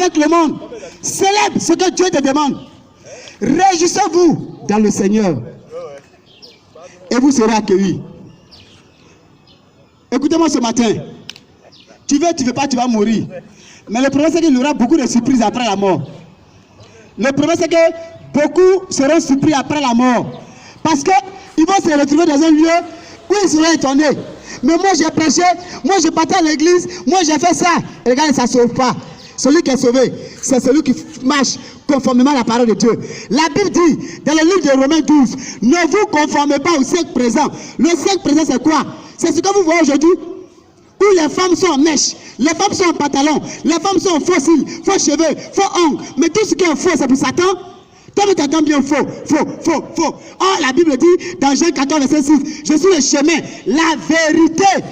avec le monde. Célèbre ce que Dieu te demande. Réjouissez-vous dans le Seigneur. Et vous serez accueillis. Écoutez-moi ce matin. Tu veux pas, tu vas mourir. Mais le problème c'est qu'il y aura beaucoup de surprises après la mort. Le problème c'est que beaucoup seront surpris après la mort. Parce qu'ils vont se retrouver dans un lieu où ils seront étonnés. Mais moi j'ai prêché, moi j'ai parti à l'église, moi j'ai fait ça. Et regardez, ça ne sauve pas. Celui qui est sauvé, c'est celui qui marche conformément à la parole de Dieu. La Bible dit, dans le livre de Romains 12, ne vous conformez pas au siècle présent. Le siècle présent c'est quoi? C'est ce que vous voyez aujourd'hui, où les femmes sont en mèche, les femmes sont en pantalon, les femmes sont en faux cils, faux cheveux, faux ongles. Mais tout ce qui est faux, c'est pour Satan. Toi, tu entends bien faux. Oh, la Bible dit, dans Jean 14, verset 6, je suis le chemin, la vérité.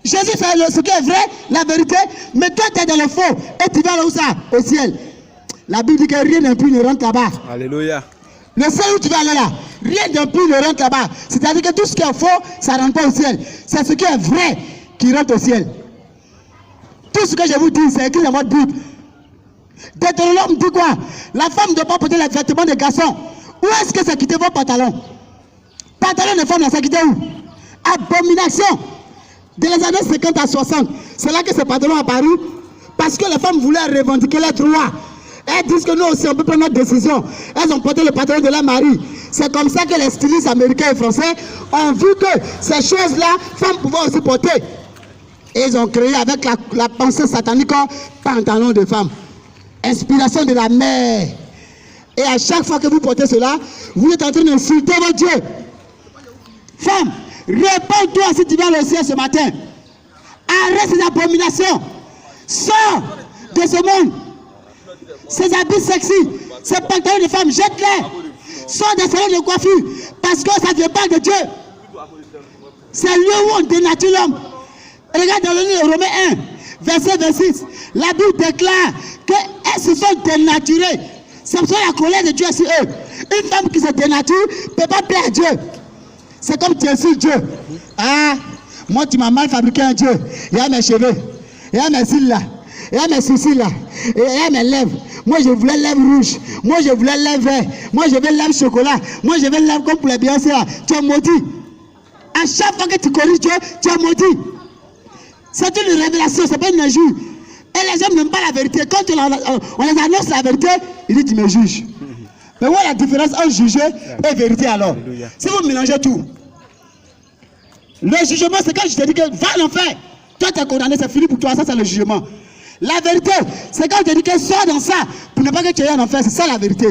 Jésus, c'est ce qui est vrai, la vérité. Mais toi, tu es dans le faux. Et tu vas là où ça? Au ciel. La Bible dit que rien d'impur ne rentre là-bas. Alléluia. Le ciel où tu vas aller là, rien d'impur ne rentre là-bas. C'est-à-dire que tout ce qui est faux, ça ne rentre pas au ciel. C'est ce qui est vrai qui rentre au ciel. Tout ce que je vous dis, c'est écrit dans votre Bible. Deutéronome dit quoi? La femme ne doit pas porter les vêtements des garçons. Où est-ce que c'est quitté vos pantalons? Pantalons de femmes, c'est quitté où? Abomination. Dans les années 50 à 60, c'est là que ces pantalons sont apparus. Parce que les femmes voulaient revendiquer leurs droits. Elles disent que nous aussi on peut prendre notre décision. Elles ont porté le pantalon de leur mari. C'est comme ça que les stylistes américains et français ont vu que ces choses-là, femmes pouvaient aussi porter. Et ils ont créé avec la pensée satanique pantalon de femme. Inspiration de la mer. Et à chaque fois que vous portez cela, vous êtes en train d'insulter votre Dieu. Femme, réponds-toi si tu vas au ciel ce matin. Arrête ces abominations. Sors de ce monde. Ces habits sexy, ces pantalons de femmes, jette-les. Sors des salons de coiffure. Parce que ça ne vient pas de Dieu. C'est le lieu où on dénature l'homme. Regarde dans le livre de Romains 1, verset 26. La Bible déclare qu'elles se sont dénaturées. C'est pour ça la colère de Dieu sur eux. Une femme qui se dénature ne peut pas plaire à Dieu. C'est comme tu insultes Dieu. Ah, moi tu m'as mal fabriqué un Dieu. Il y a mes cheveux, il y a mes cils là, il y a mes sourcils là, et il y a mes lèvres. Moi je voulais lèvres rouges, moi je voulais lèvres vertes, moi je veux lèvres chocolat, moi je veux lèvres comme pour les Beyoncé là. Tu es maudit. À chaque fois que tu corriges Dieu, tu es maudit. C'est une révélation, c'est pas une injure. Et les gens n'aiment pas la vérité. Quand on les annonce la vérité, ils disent tu me juges. Mais où est la différence entre juger et vérité alors? Si vous mélangez tout. Le jugement, c'est quand je te dis que va à l'enfer. Toi, tu es condamné, c'est fini pour toi. Ça, c'est le jugement. La vérité, c'est quand je te dis que sors dans ça pour ne pas que tu ailles en enfer. C'est ça la vérité.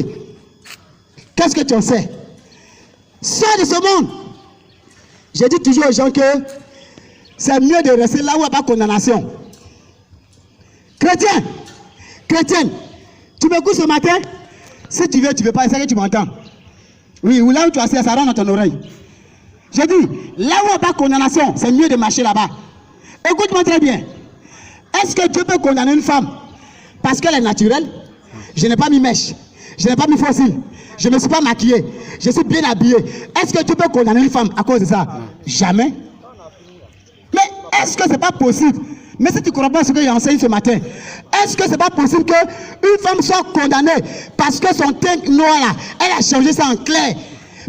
Qu'est-ce que tu en sais? Sors de ce monde. Je dis toujours aux gens que c'est mieux de rester là où il n'y a pas de condamnation. Chrétien, chrétienne, tu m'écoutes ce matin? Si tu veux, tu ne veux pas, c'est que tu m'entends. Oui, ou là où tu as assis, ça rentre dans ton oreille. Je dis, là où il n'y a pas de condamnation, c'est mieux de marcher là-bas. Écoute-moi très bien. Est-ce que Dieu peut condamner une femme parce qu'elle est naturelle? Je n'ai pas mis mèche, je n'ai pas mis fossile, je ne me suis pas maquillé, je suis bien habillé. Est-ce que Dieu peut condamner une femme à cause de ça? Jamais. Mais est-ce que ce n'est pas possible? Mais si tu ne crois pas ce que j'ai enseigné ce matin, est-ce que ce n'est pas possible qu'une femme soit condamnée parce que son teint noir là, elle a changé ça en clair?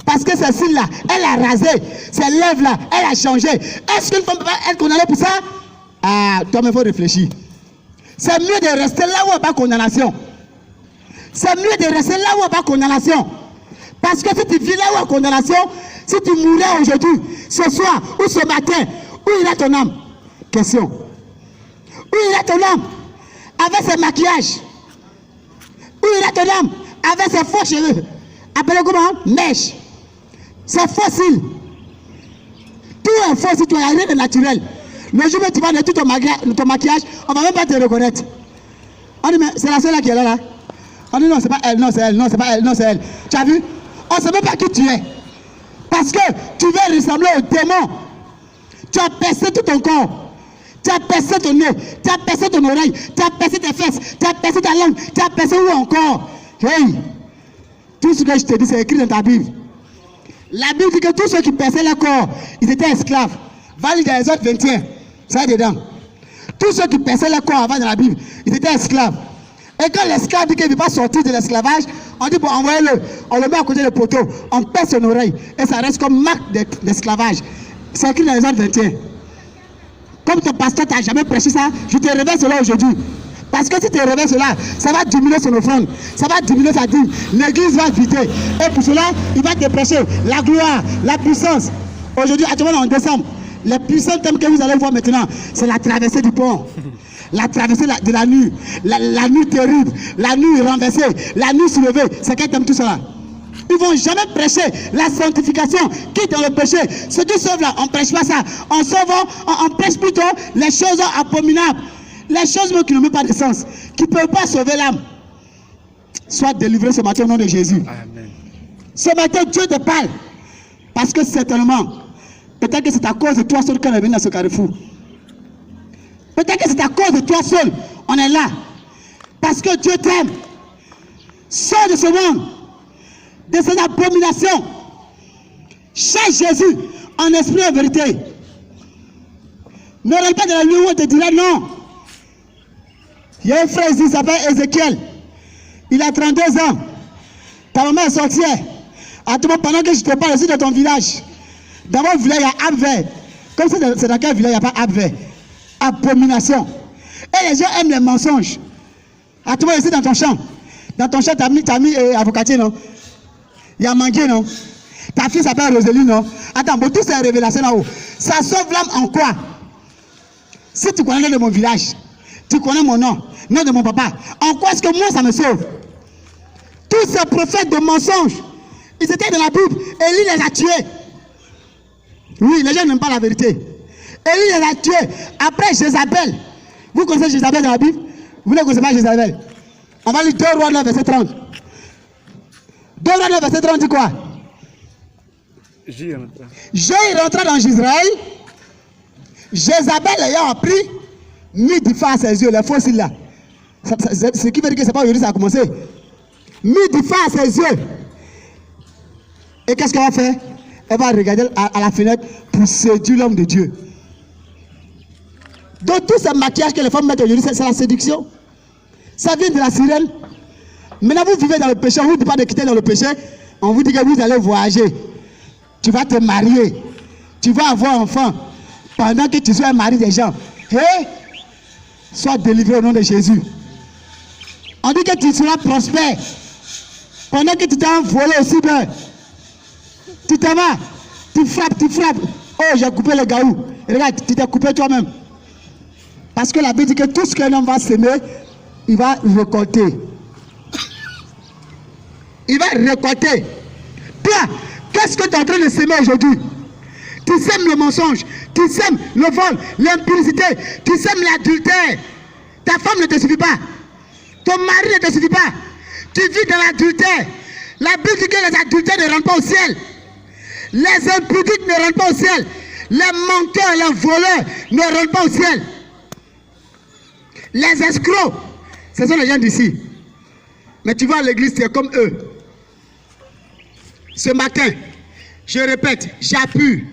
Parce que ses cils là, elle a rasé, ses lèvres là, elle a changé. Est-ce qu'une femme peut être condamnée pour ça? Ah, toi, il faut réfléchir. C'est mieux de rester là où il n'y a pas condamnation. C'est mieux de rester là où il n'y a pas condamnation. Parce que si tu vis là où il y a condamnation, si tu mourais aujourd'hui, ce soir ou ce matin, où il a ton âme? Question. Où il a ton âme? Avec ses maquillages. Où il a ton âme? Avec ses faux cheveux. Appelez comment? Mèche. C'est fossile. Tout est fossile, tu n'as rien de naturel. Le jour où tu vas nettoyer ton maquillage, on ne va même pas te reconnaître. On dit, mais c'est la seule là qui est là. On dit, non, c'est pas elle, non, c'est elle, non, c'est pas elle, non, c'est elle. Tu as vu? On ne sait même pas qui tu es. Parce que tu veux ressembler au démon. Tu as percé tout ton corps. Tu as percé ton nez, tu as percé ton oreille, tu as percé tes fesses, tu as percé ta langue, tu as percé où encore? Hey! Tout ce que je te dis, c'est écrit dans ta Bible. La Bible dit que tous ceux qui perçaient leur corps, ils étaient esclaves. Va lire dans les autres 21, ça est dedans. Tous ceux qui perçaient leur corps avant dans la Bible, ils étaient esclaves. Et quand l'esclave dit qu'il ne veut pas sortir de l'esclavage, on dit bon, envoyez-le, on le met à côté du poteau, on pèse son oreille, et ça reste comme marque d'esclavage. C'est écrit dans les Actes 21. Comme ton pasteur t'a jamais prêché ça, je te révèle cela aujourd'hui. Parce que si tu te révèles cela, ça va diminuer son offrande, ça va diminuer sa dîme, l'église va vider. Et pour cela, il va te prêcher la gloire, la puissance. Aujourd'hui, actuellement en décembre, les puissants thèmes que vous allez voir maintenant, c'est la traversée du pont, la traversée de la nuit, la nuit terrible, la nuit renversée, la nuit soulevée. C'est quel thème tout cela? Ils ne vont jamais prêcher la sanctification, quitte dans le péché. Ceux qui sauvent là, on ne prêche pas ça. On prêche plutôt les choses abominables. Les choses qui n'ont même pas de sens, qui ne peuvent pas sauver l'âme. Sois délivré ce matin au nom de Jésus. Amen. Ce matin, Dieu te parle. Parce que certainement, peut-être que c'est à cause de toi seul qu'on est venu dans ce carrefour. Peut-être que c'est à cause de toi seul, on est là. Parce que Dieu t'aime. Sors de ce monde, de ces abominations. Cherche Jésus en esprit et vérité. Ne rentre pas dans la nuit où on te dira non. Il y a un frère ici, il s'appelle Ézéchiel. Il a 32 ans. Ta maman est sortie. À tout moment, pendant que je te parle aussi de ton village. Dans mon village, il y a Abver. Comme c'est dans quel village, il n'y a pas Abver. Abomination. Et les gens aiment les mensonges. À tout moment, ici dans ton champ. Dans ton champ, tu as mis avocatier, non? Il y a Manguier, non? Ta fille s'appelle Rosélie, non? Attends, bon, tout c'est une révélation là-haut. Ça sauve l'âme en quoi? Si tu connais le nom de mon village, tu connais mon nom, nom de mon papa, en quoi est-ce que moi ça me sauve? Tous ces prophètes de mensonges, ils étaient dans la Bible, Élie les a tués. Oui, les gens n'aiment pas la vérité. Élie les a tués. Après Jézabel, vous connaissez Jézabel dans la Bible? Vous ne connaissez pas Jézabel? On va lire 2 Rois 9, verset 30. 2 Rois 9, verset 30 dit quoi? Jéhu rentra dans Israël. Jézabel ayant appris, mis du feu à ses yeux, les fossiles là. Ce qui veut dire que c'est pas aujourd'hui ça a commencé. Mis du feu à ses yeux. Et qu'est-ce qu'elle va faire? Elle va regarder à la fenêtre pour séduire l'homme de Dieu. Donc tous ces maquillages que les femmes mettent aujourd'hui, c'est la séduction. Ça vient de la sirène. Maintenant vous vivez dans le péché, on ne vous dit pas de quitter dans le péché. On vous dit que vous allez voyager. Tu vas te marier. Tu vas avoir un enfant. Pendant que tu sois un mari des gens. Hey, sois délivré au nom de Jésus. On dit que tu seras prospère. Pendant que tu t'es envolé aussi bien. Tu t'en vas. Tu frappes. Oh, j'ai coupé le gaou. Regarde, tu t'es coupé toi-même. Parce que la Bible dit que tout ce qu'un homme va s'aimer, il va récolter. Il va récolter. Toi, qu'est-ce que tu es en train de s'aimer aujourd'hui? Tu sèmes le mensonge, tu sèmes le vol, l'impudicité, tu sèmes l'adultère. Ta femme ne te suffit pas. Ton mari ne te suffit pas. Tu vis dans l'adultère. La Bible dit que les adultères ne rentrent pas au ciel. Les impudiques ne rentrent pas au ciel. Les menteurs, les voleurs ne rentrent pas au ciel. Les escrocs, ce sont les gens d'ici. Mais tu vas à l'église, tu es comme eux. Ce matin, je répète, j'appuie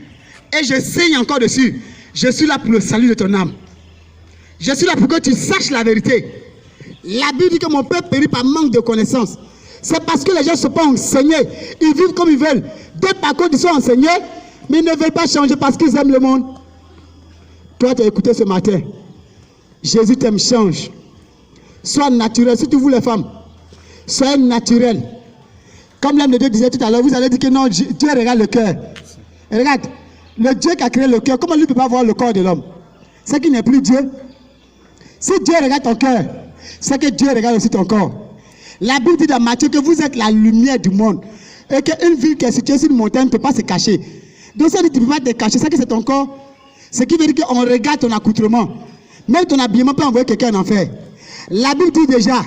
et je signe encore dessus. Je suis là pour le salut de ton âme. Je suis là pour que tu saches la vérité. La Bible dit que mon peuple périt par manque de connaissances. C'est parce que les gens ne sont pas enseignés. Ils vivent comme ils veulent. D'autres par contre, ils sont enseignés, mais ils ne veulent pas changer parce qu'ils aiment le monde. Toi, tu as écouté ce matin. Jésus t'aime, change. Sois naturel, surtout vous les femmes. Soyez naturel. Comme l'homme de Dieu disait tout à l'heure, vous allez dire que non, Dieu regarde le cœur. Regarde, le Dieu qui a créé le cœur, comment lui ne peut pas voir le corps de l'homme? C'est qu'il n'est plus Dieu. Si Dieu regarde ton cœur, c'est que Dieu regarde aussi ton corps. La Bible dit dans Matthieu que vous êtes la lumière du monde. Et qu'une ville qui est située sur une montagne ne peut pas se cacher. Donc ça dit que tu ne peux pas te cacher, c'est que c'est ton corps. Ce qui veut dire qu'on regarde ton accoutrement. Même ton habillement peut envoyer quelqu'un en enfer. La Bible dit déjà,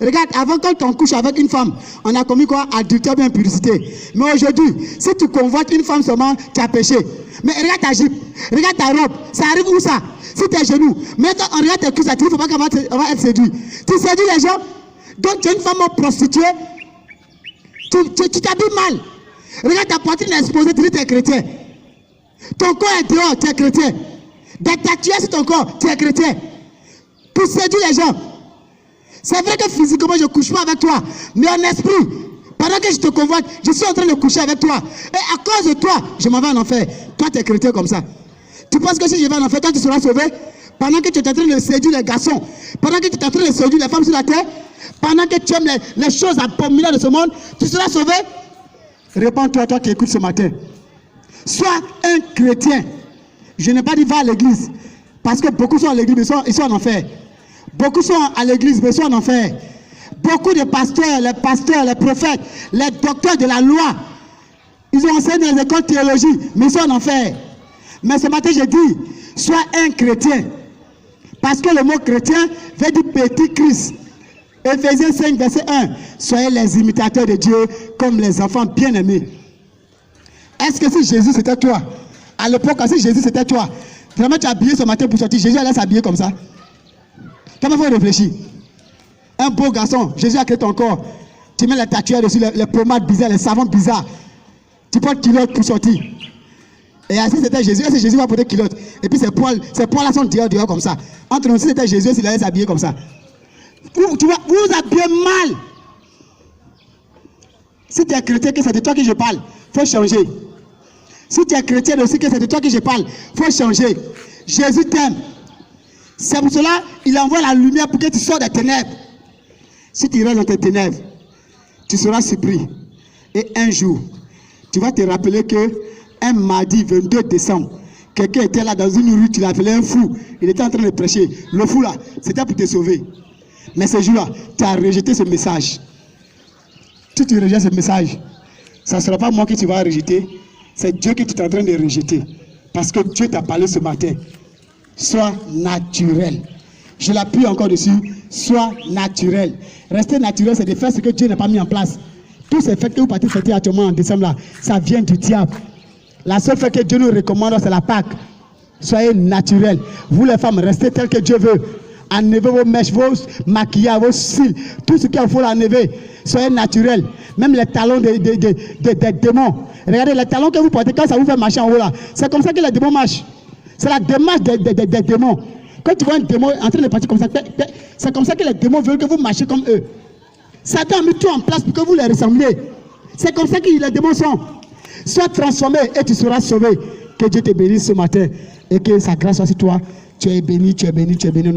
regarde, avant quand on couche avec une femme, on a commis quoi? Adultère ou impudicité. Mais aujourd'hui, si tu convoites une femme seulement, tu as péché. Mais regarde ta jupe, regarde ta robe, ça arrive où ça? Si tes genoux, mais quand on regarde tes cuisses, il ne faut pas qu'elle va être séduite. Tu séduis les gens, donc tu es une femme prostituée, tu t'habilles mal. Regarde ta poitrine exposée, tu dis que tu es chrétien. Ton corps est dehors, tu es chrétien. Des tatouages sur ton corps, tu es chrétien. Pour séduire les gens. C'est vrai que physiquement, je ne couche pas avec toi. Mais en esprit, pendant que je te convoite, je suis en train de coucher avec toi. Et à cause de toi, je m'en vais en enfer. Toi, tu es chrétien comme ça. Tu penses que si je vais en enfer, toi, tu seras sauvé? Pendant que tu es en train de séduire les garçons, pendant que tu es en train de séduire les femmes sur la terre, pendant que tu aimes les choses abominables de ce monde, tu seras sauvé? Réponds-toi, toi qui écoutes ce matin. Sois un chrétien. Je n'ai pas dit va à l'église. Parce que beaucoup sont à l'église, mais ils sont en enfer. Beaucoup sont à l'église, mais ils sont en enfer. Beaucoup de pasteurs, les prophètes, les docteurs de la loi, ils ont enseigné dans les écoles de théologie, mais ils sont en enfer. Mais ce matin, je dis, sois un chrétien. Parce que le mot chrétien veut dire petit Christ. Éphésiens 5, verset 1. Soyez les imitateurs de Dieu comme les enfants bien-aimés. Est-ce que si Jésus c'était toi, à l'époque, si Jésus c'était toi, vraiment tu as habillé ce matin pour sortir, Jésus allait s'habiller comme ça? Comment faut réfléchir? Un beau garçon, Jésus a créé ton corps. Tu mets les tatouages dessus, les pommades bizarres, les savons bizarres. Tu portes culotte pour sortir. Et si c'était Jésus, est-ce que Jésus va porter culotte? Et puis ces poils-là sont dehors comme ça. Entre nous, si c'était Jésus, il allait s'habiller comme ça. Vous habillez mal. Si tu es chrétien, que c'est de toi que je parle, il faut changer. Si tu es chrétien aussi, que c'est de toi que je parle, il faut changer. Jésus t'aime. C'est pour cela qu'il envoie la lumière pour que tu sors des ténèbres. Si tu restes dans tes ténèbres, tu seras surpris. Et un jour, tu vas te rappeler que un mardi 22 décembre, quelqu'un était là dans une rue, tu l'appelais un fou. Il était en train de prêcher. Le fou là, c'était pour te sauver. Mais ce jour-là, tu as rejeté ce message. Si tu rejettes ce message, ça ne sera pas moi que tu vas rejeter, c'est Dieu que tu es en train de rejeter. Parce que Dieu t'a parlé ce matin. Sois naturel. Je l'appuie encore dessus. Sois naturel. Rester naturel, c'est de faire ce que Dieu n'a pas mis en place. Tous ces fêtes que vous partez fêter actuellement en décembre là, ça vient du diable. La seule fête que Dieu nous recommande, c'est la Pâque. Soyez naturel. Vous les femmes, restez tel que Dieu veut. Enlevez vos mèches, vos maquillages, vos cils, tout ce qu'il faut l'enlever. Soyez naturel. Même les talons des démons. Regardez les talons que vous portez quand ça vous fait marcher en haut là. C'est comme ça que les démons marchent. C'est la démarche des démons. Quand tu vois un démon en train de partir comme ça, c'est comme ça que les démons veulent que vous marchiez comme eux. Satan a mis tout en place pour que vous les ressembliez. C'est comme ça que les démons sont. Sois transformé et tu seras sauvé. Que Dieu te bénisse ce matin et que sa grâce soit sur toi. Tu es béni, tu es béni, tu es béni.